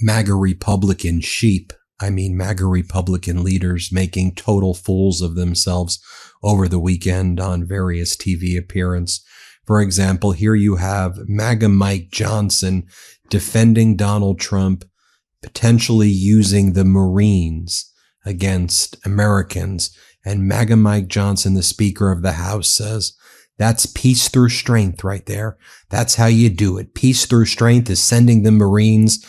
MAGA Republican sheep. I mean, MAGA Republican leaders making total fools of themselves over the weekend on various TV appearances. For example, here you have MAGA Mike Johnson defending Donald Trump, potentially using the Marines against Americans. And MAGA Mike Johnson, the Speaker of the House, says, that's peace through strength right there. That's how you do it. Peace through strength is sending the Marines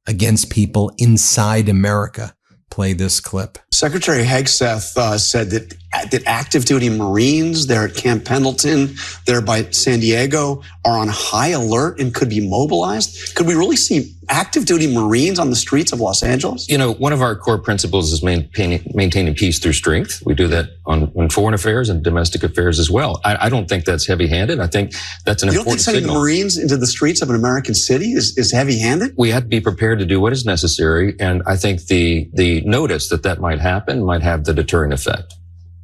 against people inside America. Play this clip. Secretary Hegseth said that active duty Marines there at Camp Pendleton, there by San Diego, are on high alert and could be mobilized. Could we really see active duty Marines on the streets of Los Angeles? You know, one of our core principles is maintaining peace through strength. We do that on foreign affairs and domestic affairs as well. I don't think that's heavy-handed. I think that's an important signal. You don't think sending the Marines into the streets of an American city is heavy-handed? We have to be prepared to do what is necessary, and I think the notice that might happen might have the deterrent effect.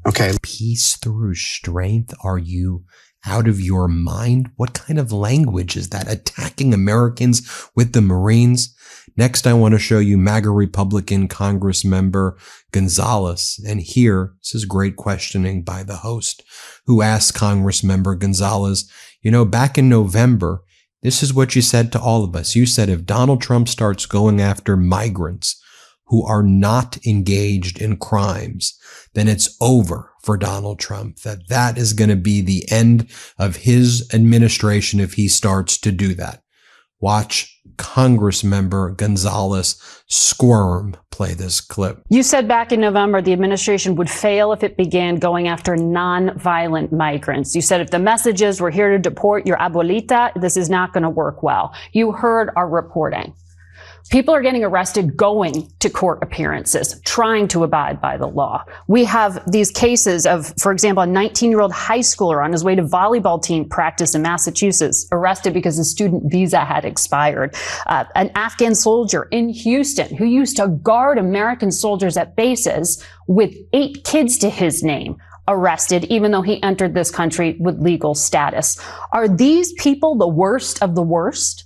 Okay. Peace through strength? Are you out of your mind? What kind of language is that? Attacking Americans with the Marines? Next, I want to show you MAGA Republican Congress member Gonzalez. And here, this is great questioning by the host, who asked Congress member Gonzalez, you know, back in November, this is what you said to all of us. You said if Donald Trump starts going after migrants who are not engaged in crimes, then it's over for Donald Trump, that is going to be the end of his administration if he starts to do that. Watch Congress member Gonzalez squirm. Play this clip. You said back in November the administration would fail if it began going after non-violent migrants. You said if the message is we're here to deport your abuelita, this is not going to work well. You heard our reporting. People are getting arrested going to court appearances, trying to abide by the law. We have these cases of, for example, a 19-year-old high schooler on his way to volleyball team practice in Massachusetts, arrested because his student visa had expired. An Afghan soldier in Houston who used to guard American soldiers at bases with 8 kids to his name, arrested, even though he entered this country with legal status. Are these people the worst of the worst?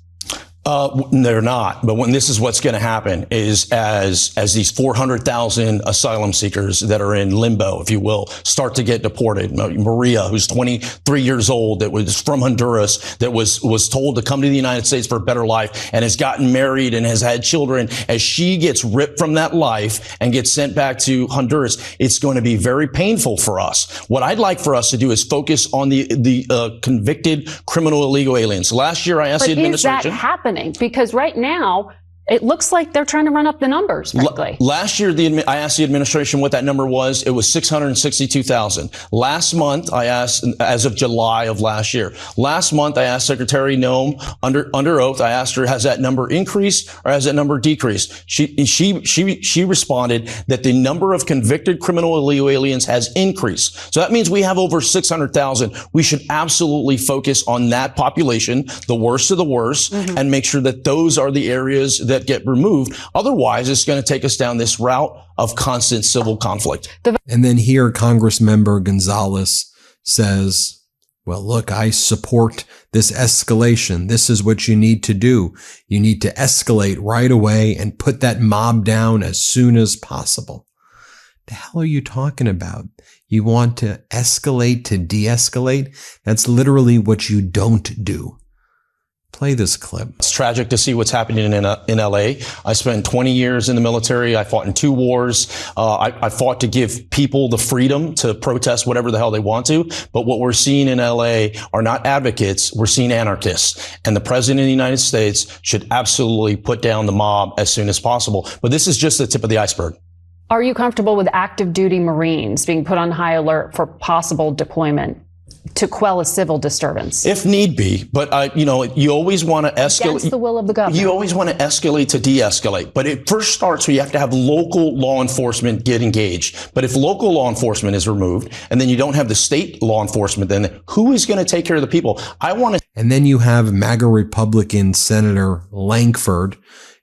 They're not. But when this is what's going to happen is as these 400,000 asylum seekers that are in limbo, if you will, start to get deported. Maria, who's 23 years old, that was from Honduras, that was told to come to the United States for a better life and has gotten married and has had children. As she gets ripped from that life and gets sent back to Honduras, it's going to be very painful for us. What I'd like for us to do is focus on the convicted criminal illegal aliens. Last year, I asked the administration. Is that happening? Because right now, it looks like they're trying to run up the numbers, frankly. Last year, I asked the administration what that number was. It was 662,000. Last month, I asked, as of July of last year. Last month, I asked Secretary Noem under oath. I asked her, has that number increased or has that number decreased? She responded that the number of convicted criminal illegal aliens has increased. So that means we have over 600,000. We should absolutely focus on that population, the worst of the worst, and make sure that those are the areas that get removed. Otherwise, it's going to take us down this route of constant civil conflict. And then here, Congress member Gonzalez says, well, look, I support this escalation. This is what you need to do. You need to escalate right away and put that mob down as soon as possible. The hell are you talking about? You want to escalate to de-escalate? That's literally what you don't do. Play this clip. It's tragic to see what's happening in LA. I spent 20 years in the military. I fought in 2 wars. I fought to give people the freedom to protest whatever the hell they want to. But what we're seeing in LA are not advocates. We're seeing anarchists. And the president of the United States should absolutely put down the mob as soon as possible. But this is just the tip of the iceberg. Are you comfortable with active duty Marines being put on high alert for possible deployment to quell a civil disturbance? If need be, but you always want to escalate. Against the will of the government. You always want to escalate to de-escalate. But it first starts where you have to have local law enforcement get engaged. But if local law enforcement is removed and then you don't have the state law enforcement, then who is going to take care of the people? And then you have MAGA Republican Senator Lankford.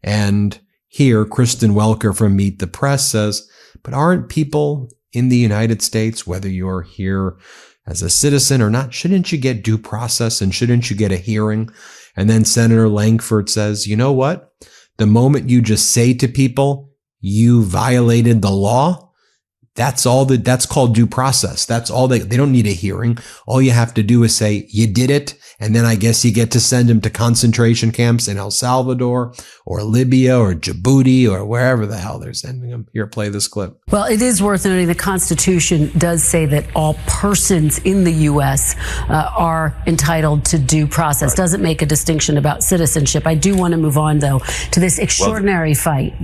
And here, Kristen Welker from Meet the Press says, but aren't people in the United States, whether you're here as a citizen or not, shouldn't you get due process and shouldn't you get a hearing? And then Senator Lankford says, you know what? The moment you just say to people, you violated the law, that's called due process. That's all they don't need a hearing. All you have to do is say, you did it. And then I guess you get to send them to concentration camps in El Salvador or Libya or Djibouti or wherever the hell they're sending them. Here, play this clip. Well, it is worth noting the Constitution does say that all persons in the U.S. Are entitled to due process. Right. Doesn't make a distinction about citizenship. I do want to move on, though, to this extraordinary fight.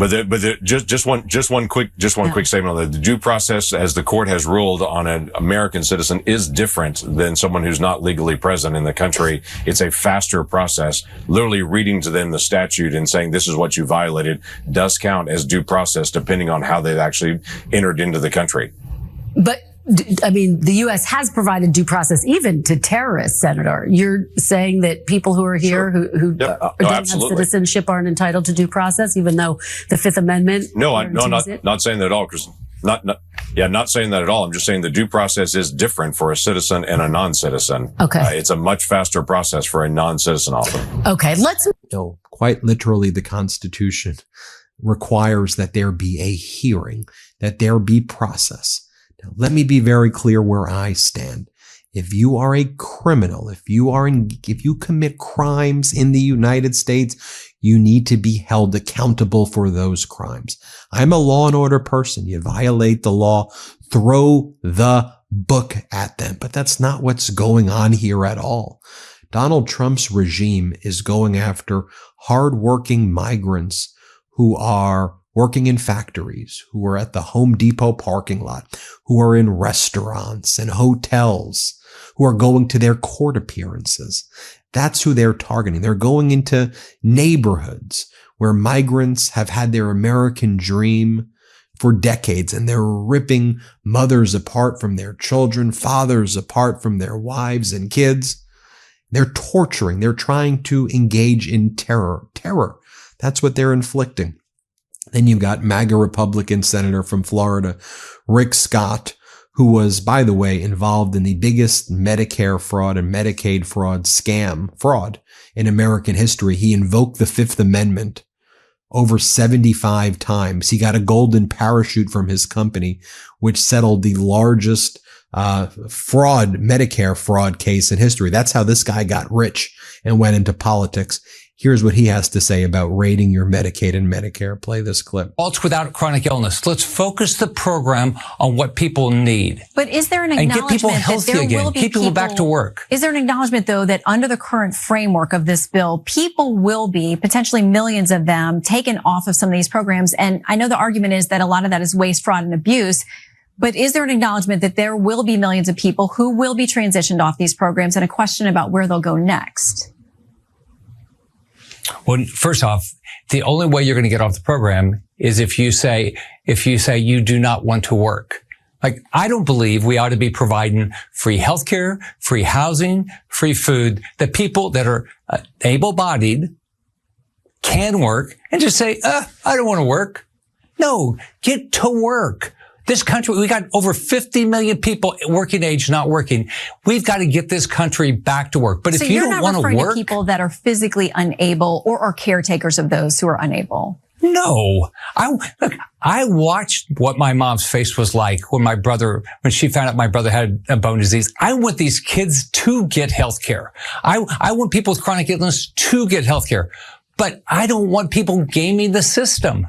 Just one quick statement on that. The due process, as the court has ruled on an American citizen, is different than someone who's not legally present in the country. It's a faster process. Literally reading to them the statute and saying this is what you violated does count as due process, depending on how they've actually entered into the country. But I mean, the U.S. has provided due process even to terrorists, Senator. You're saying that people who are here who don't have citizenship aren't entitled to due process, even though the Fifth Amendment. Not saying that at all, Kristen. Not saying that at all. I'm just saying the due process is different for a citizen and a non-citizen. Okay. It's a much faster process for a non-citizen often. Okay. No, quite literally, the Constitution requires that there be a hearing, that there be process. Now, let me be very clear where I stand. If you are a criminal, if you commit crimes in the United States, you need to be held accountable for those crimes. I'm a law and order person. You violate the law, throw the book at them. But that's not what's going on here at all. Donald Trump's regime is going after hardworking migrants who are working in factories, who are at the Home Depot parking lot, who are in restaurants and hotels, who are going to their court appearances. That's who they're targeting. They're going into neighborhoods where migrants have had their American dream for decades, and they're ripping mothers apart from their children, fathers apart from their wives and kids. They're torturing. They're trying to engage in terror. That's what they're inflicting. Then you've got MAGA Republican Senator from Florida, Rick Scott, who was, by the way, involved in the biggest Medicare fraud and Medicaid fraud in American history. He invoked the Fifth Amendment over 75 times. He got a golden parachute from his company, which settled the largest Medicare fraud case in history. That's how this guy got rich and went into politics. Here's what he has to say about rating your Medicaid and Medicare. Play this clip. Adults without chronic illness. Let's focus the program on what people need. But is there an acknowledgement and get people healthy that there again, will be keep people back to work? Is there an acknowledgement, though, that under the current framework of this bill, people will be, potentially millions of them, taken off of some of these programs? And I know the argument is that a lot of that is waste, fraud, and abuse. But is there an acknowledgement that there will be millions of people who will be transitioned off these programs, and a question about where they'll go next? Well, first off, the only way you're going to get off the program is if you say you do not want to work. Like, I don't believe we ought to be providing free healthcare, free housing, free food, that people that are able-bodied can work and just say, I don't want to work. No, get to work. This country, we got over 50 million people working age not working. We've got to get this country back to work. But if you don't want to work, referring to people that are physically unable or are caretakers of those who are unable. No, I watched what my mom's face was like when she found out my brother had a bone disease. I want these kids to get health care. I want people with chronic illness to get health care, but I don't want people gaming the system.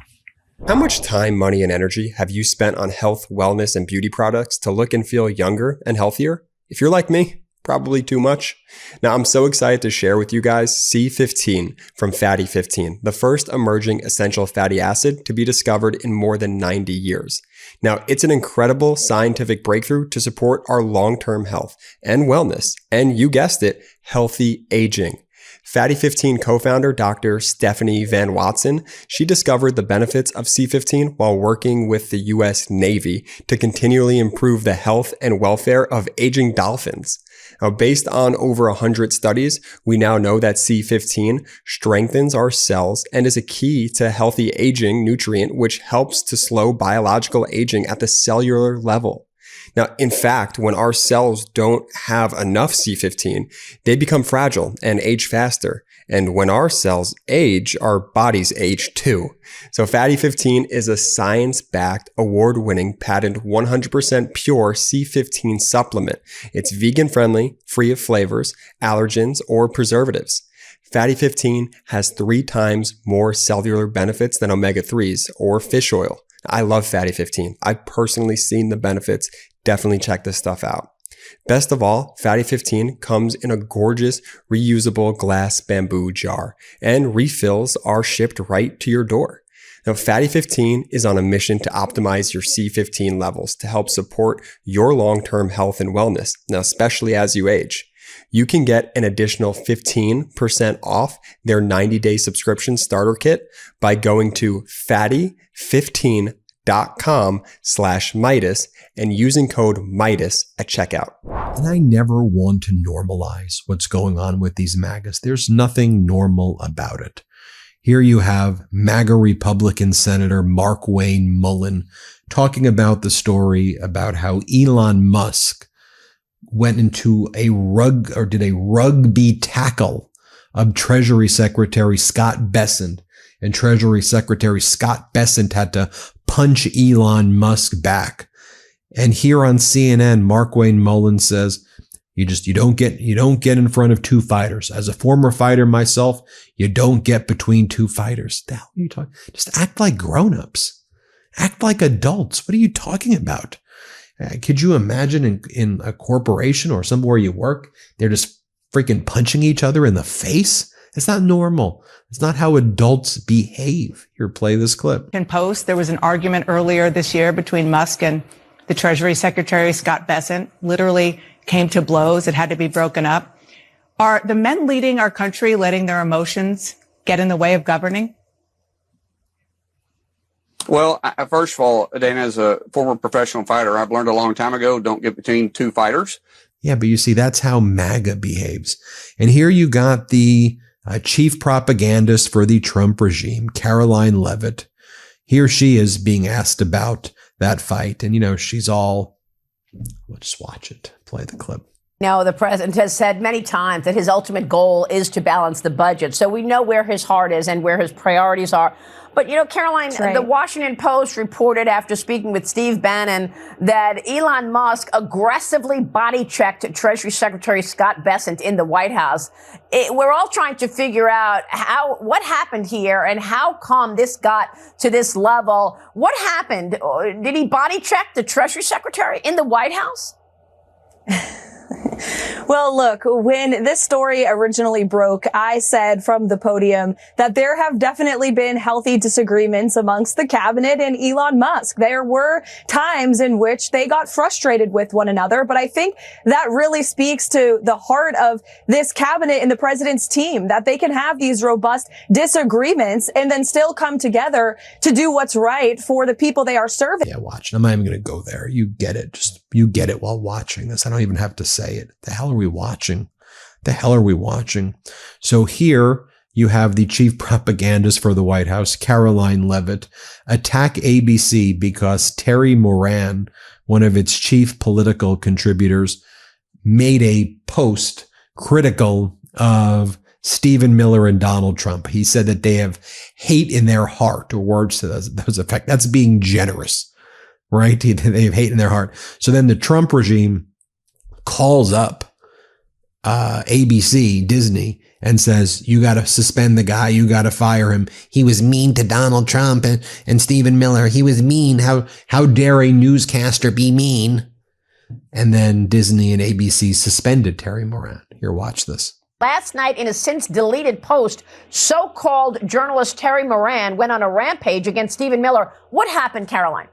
How much time, money, and energy have you spent on health, wellness, and beauty products to look and feel younger and healthier? If you're like me, probably too much. Now, I'm so excited to share with you guys C15 from Fatty 15, the first emerging essential fatty acid to be discovered in more than 90 years. Now, it's an incredible scientific breakthrough to support our long-term health and wellness, and you guessed it, healthy aging. Fatty 15 co-founder Dr. Stephanie Van Watson, she discovered the benefits of C15 while working with the U.S. Navy to continually improve the health and welfare of aging dolphins. Now, based on over 100 studies, we now know that C15 strengthens our cells and is a key to healthy aging nutrient, which helps to slow biological aging at the cellular level. Now, in fact, when our cells don't have enough C15, they become fragile and age faster. And when our cells age, our bodies age too. So Fatty 15 is a science-backed, award-winning, patent 100% pure C15 supplement. It's vegan-friendly, free of flavors, allergens, or preservatives. Fatty 15 has 3 times more cellular benefits than omega-3s or fish oil. I love Fatty 15. I've personally seen the benefits. Definitely check this stuff out. Best of all, Fatty 15 comes in a gorgeous reusable glass bamboo jar, and refills are shipped right to your door. Now, Fatty 15 is on a mission to optimize your C15 levels to help support your long-term health and wellness, now especially as you age. You can get an additional 15% off their 90-day subscription starter kit by going to fatty15.com/Meidas and using code Meidas at checkout. And I never want to normalize what's going on with these MAGAs. There's nothing normal about it. Here you have MAGA Republican Senator Mark Wayne Mullen talking about the story about how Elon Musk went into did a rugby tackle of Treasury Secretary Scott Bessent, and Treasury Secretary Scott Bessent had to punch Elon Musk back. And here on CNN, Mark Wayne Mullen says, you don't get in front of two fighters. As a former fighter myself, you don't get between two fighters. The hell are you talking? Just act like grown-ups. Act like adults. What are you talking about? Could you imagine in a corporation or somewhere you work, they're just freaking punching each other in the face? It's not normal. It's not how adults behave. Here, play this clip. In Post, there was an argument earlier this year between Musk and the Treasury Secretary, Scott Bessent. Literally came to blows. It had to be broken up. Are the men leading our country letting their emotions get in the way of governing? Well, first of all, Dana, as a former professional fighter, I've learned a long time ago, don't get between two fighters. Yeah, but you see, that's how MAGA behaves. And here you got the chief propagandist for the Trump regime, Caroline Leavitt. Here she is being asked about that fight. And, she's all, we'll just watch it. Play the clip. Now, the president has said many times that his ultimate goal is to balance the budget. So we know where his heart is and where his priorities are. But, Caroline, right. The Washington Post reported after speaking with Steve Bannon that Elon Musk aggressively body-checked Treasury Secretary Scott Bessent in the White House. We're all trying to figure out what happened here and how come this got to this level. What happened? Did he body-check the Treasury Secretary in the White House? Well, look, when this story originally broke, I said from the podium that there have definitely been healthy disagreements amongst the cabinet and Elon Musk. There were times in which they got frustrated with one another, but I think that really speaks to the heart of this cabinet and the president's team, that they can have these robust disagreements and then still come together to do what's right for the people they are serving. Yeah, watch. I'm not even going to go there. You get it. You get it while watching this. I don't even have to say it. The hell are we watching? The hell are we watching? So here you have the chief propagandist for the White House, Caroline Leavitt, attack ABC because Terry Moran, one of its chief political contributors, made a post critical of Stephen Miller and Donald Trump. He said that they have hate in their heart, or words to those effect. That's being generous, right? They have hate in their heart. So then the Trump regime calls up ABC, Disney, and says, you got to suspend the guy. You got to fire him. He was mean to Donald Trump and Stephen Miller. He was mean. How dare a newscaster be mean? And then Disney and ABC suspended Terry Moran. Here, watch this. Last night, in a since deleted post, so-called journalist Terry Moran went on a rampage against Stephen Miller. What happened, Caroline?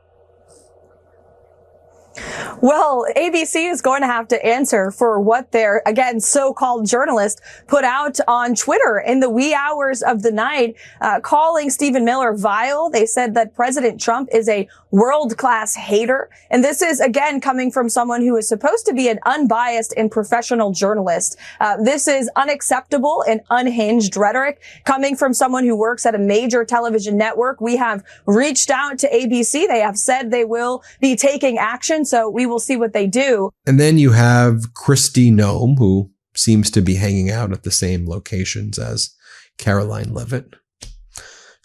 Well, ABC is going to have to answer for what their, again, so-called journalist put out on Twitter in the wee hours of the night, calling Stephen Miller vile. They said that President Trump is a world-class hater. And this is, again, coming from someone who is supposed to be an unbiased and professional journalist. This is unacceptable and unhinged rhetoric coming from someone who works at a major television network. We have reached out to ABC. They have said they will be taking action. So we will see what they do. And then you have Kristi Noem, who seems to be hanging out at the same locations as Caroline Levitt.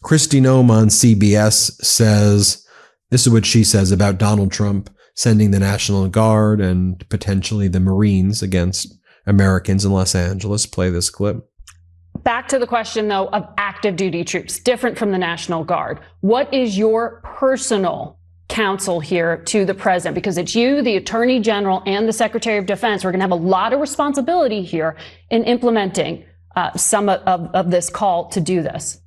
Kristi Noem on CBS says, this is what she says about Donald Trump sending the National Guard and potentially the Marines against Americans in Los Angeles. Play this clip. Back to the question, though, of active duty troops, different from the National Guard. What is your personal counsel here to the president? Because it's you, the Attorney General, and the Secretary of Defense. We're going to have a lot of responsibility here in implementing some of this call to do this.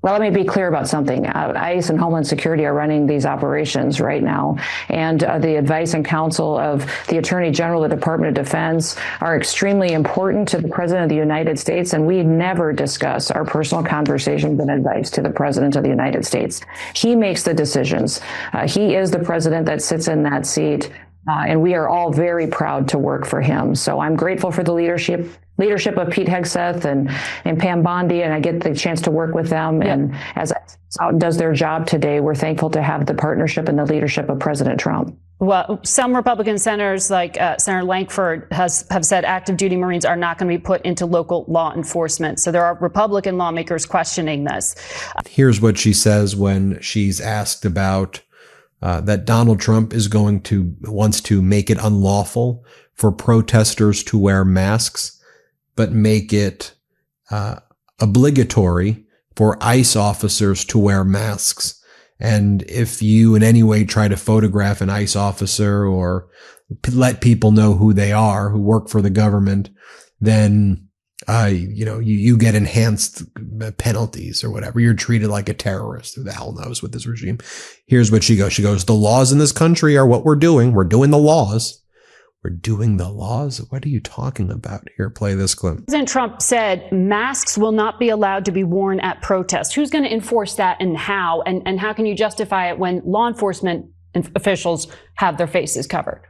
Well, let me be clear about something. ICE and Homeland Security are running these operations right now, and the advice and counsel of the Attorney General, the Department of Defense, are extremely important to the President of the United States, and we never discuss our personal conversations and advice to the President of the United States. He makes the decisions. He is the president that sits in that seat, and we are all very proud to work for him. So I'm grateful for the leadership of Pete Hegseth and Pam Bondi, and I get the chance to work with them. Yeah. And as out does their job today, we're thankful to have the partnership and the leadership of President Trump. Well, some Republican senators, like Senator Lankford, have said active duty Marines are not going to be put into local law enforcement. So there are Republican lawmakers questioning this. Here's what she says when she's asked about that Donald Trump wants to make it unlawful for protesters to wear masks, but make it obligatory for ICE officers to wear masks. And if you in any way try to photograph an ICE officer or let people know who they are, who work for the government, then you get enhanced penalties or whatever. You're treated like a terrorist. Who the hell knows with this regime? Here's what she goes. She goes, the laws in this country are what we're doing. We're doing the laws. We're doing the laws? What are you talking about? Here, play this clip. President Trump said masks will not be allowed to be worn at protests. Who's going to enforce that and how? And how can you justify it when law enforcement officials have their faces covered?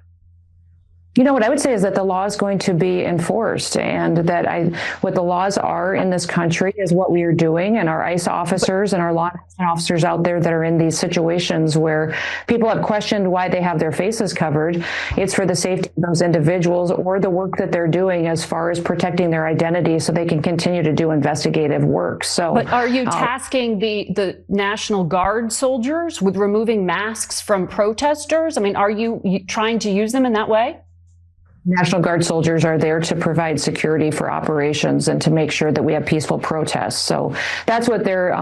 You know, what I would say is that the law is going to be enforced, and that what the laws are in this country is what we are doing, and our ICE officers and our law enforcement officers out there that are in these situations where people have questioned why they have their faces covered. It's for the safety of those individuals or the work that they're doing as far as protecting their identity so they can continue to do investigative work. So, but are you tasking the National Guard soldiers with removing masks from protesters? I mean, are you trying to use them in that way? National Guard soldiers are there to provide security for operations and to make sure that we have peaceful protests. So that's what their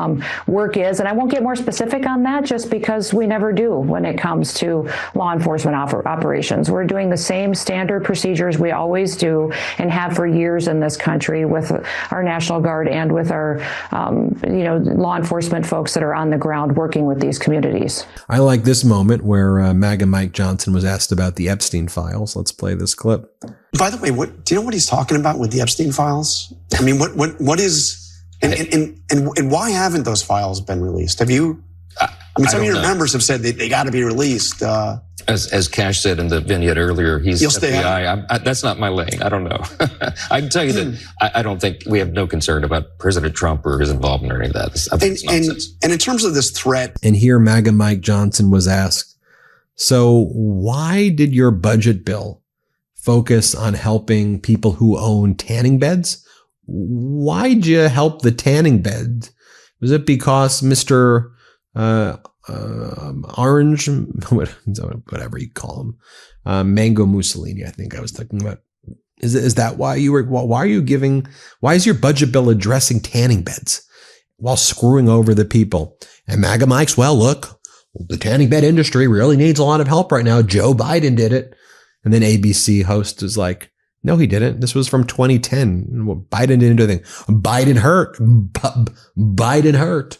work is. And I won't get more specific on that just because we never do when it comes to law enforcement operations. We're doing the same standard procedures we always do and have for years in this country with our National Guard and with our, law enforcement folks that are on the ground working with these communities. I like this moment where MAGA Mike Johnson was asked about the Epstein files. Let's play this clip. By the way, do you know what he's talking about with the Epstein files? I mean, what is, and why haven't those files been released? Have you? I mean, some of your members have said they got to be released. As Cash said in the vignette earlier, he's FBI. That's not my lane. I don't know. I can tell you that I don't think we have no concern about President Trump or his involvement or any of that. I think it's nonsense. And in terms of this threat. And here MAGA Mike Johnson was asked, so why did your budget bill focus on helping people who own tanning beds? Why'd you help the tanning bed? Was it because Mr. Orange, whatever you call him, Mango Mussolini, I think I was talking about. Is that why why is your budget bill addressing tanning beds while screwing over the people? And MAGA Mike's, well, look, the tanning bed industry really needs a lot of help right now. Joe Biden did it. And then ABC host is like, no, he didn't. This was from 2010. Biden didn't do anything. Biden hurt. Biden hurt.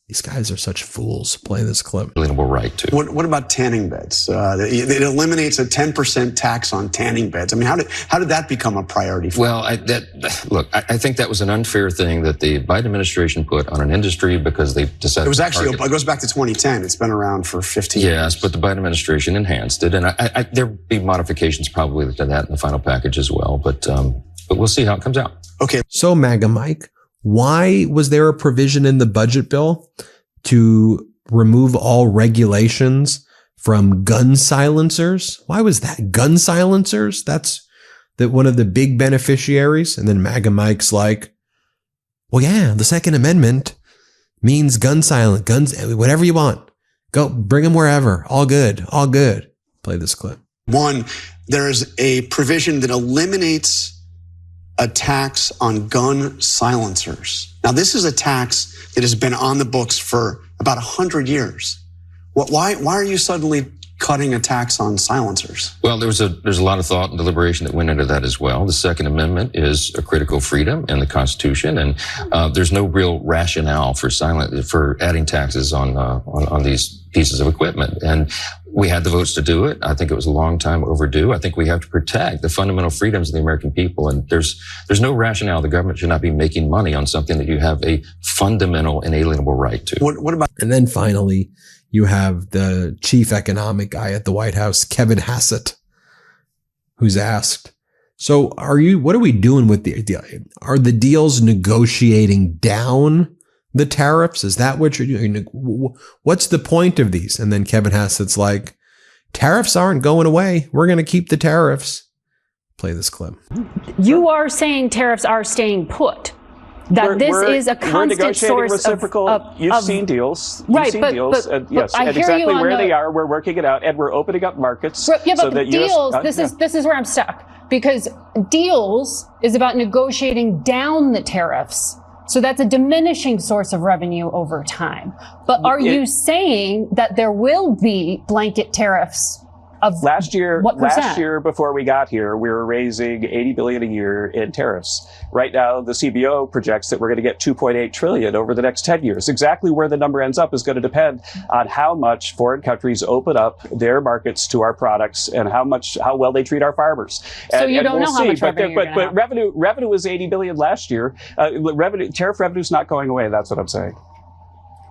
These guys are such fools. Play this clip. Right too. What about tanning beds? It eliminates a 10% tax on tanning beds. I mean, how did that become a priority? Well, I think that was an unfair thing that the Biden administration put on an industry because they decided. It was actually, it goes back to 2010. It's been around for 15 years. Yes, but the Biden administration enhanced it, and there'll be modifications probably to that in the final package as well. But we'll see how it comes out. Okay. So MAGA Mike, why was there a provision in the budget bill to remove all regulations from gun silencers? Why was that? Gun silencers? That's one of the big beneficiaries. And then MAGA Mike's like, Well, yeah, the Second Amendment means gun silent, guns, whatever you want. Go bring them wherever. All good. All good. Play this clip. One, there is a provision that eliminates a tax on gun silencers. Now, this is a tax that has been on the books for about 100 years. Why are you suddenly cutting a tax on silencers? Well, there's a lot of thought and deliberation that went into that as well. The Second Amendment is a critical freedom in the Constitution, and there's no real rationale for adding taxes on these pieces of equipment. And we had the votes to do it. I think it was a long time overdue. I think we have to protect the fundamental freedoms of the American people, and there's no rationale. The government should not be making money on something that you have a fundamental, inalienable right to. What about? And then finally, you have the chief economic guy at the White House, Kevin Hassett, who's asked, so what are we doing with are the deals negotiating down the tariffs? Is that what you're doing? What's the point of these? And then Kevin Hassett's like, tariffs aren't going away. We're going to keep the tariffs. Play this clip. You are saying tariffs are staying put. That this is a constant source reciprocal. You've seen deals. Right, You've seen deals. Yes, and exactly where they are, we're working it out, and we're opening up markets. Yeah, but the deals, this is where I'm stuck. Because deals is about negotiating down the tariffs. So that's a diminishing source of revenue over time. But are you saying that there will be blanket tariffs? Last year, what percent? Last year before we got here, we were raising $80 billion a year in tariffs. Right now, the CBO projects that we're going to get $2.8 trillion over the next 10 years. Exactly where the number ends up is going to depend on how much foreign countries open up their markets to our products and how well they treat our farmers. So you don't know how much revenue you're going to have. But revenue was $80 billion last year. Tariff revenue is not going away. That's what I'm saying.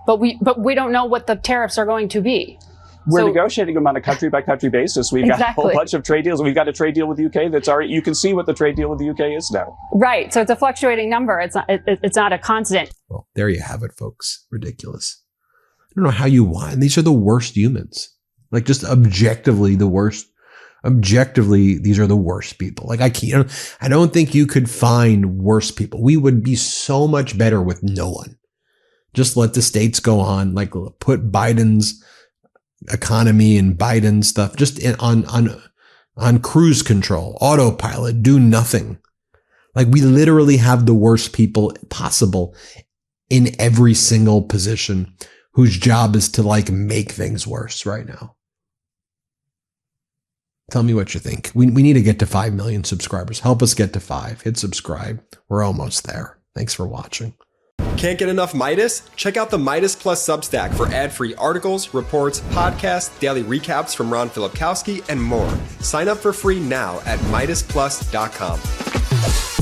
But we don't know what the tariffs are going to be. We're negotiating them on a country-by-country basis. We've got a whole bunch of trade deals. We've got a trade deal with the UK that's already, you can see what the trade deal with the UK is now. Right. So it's a fluctuating number. It's not a constant. Well, there you have it, folks. Ridiculous. I don't know how you want. These are the worst humans. Like, just objectively the worst. Objectively, these are the worst people. Like, I don't think you could find worse people. We would be so much better with no one. Just let the states go on. Like, put Biden's economy and Biden stuff just on cruise control, autopilot, do nothing. Like, we literally have the worst people possible in every single position whose job is to make things worse right now. Tell me what you think. We need to get to 5 million subscribers. Help us get to 5. Hit subscribe. We're almost there. Thanks for watching. Can't get enough Meidas? Check out the Meidas Plus Substack for ad-free articles, reports, podcasts, daily recaps from Ron Filipkowski, and more. Sign up for free now at MeidasPlus.com.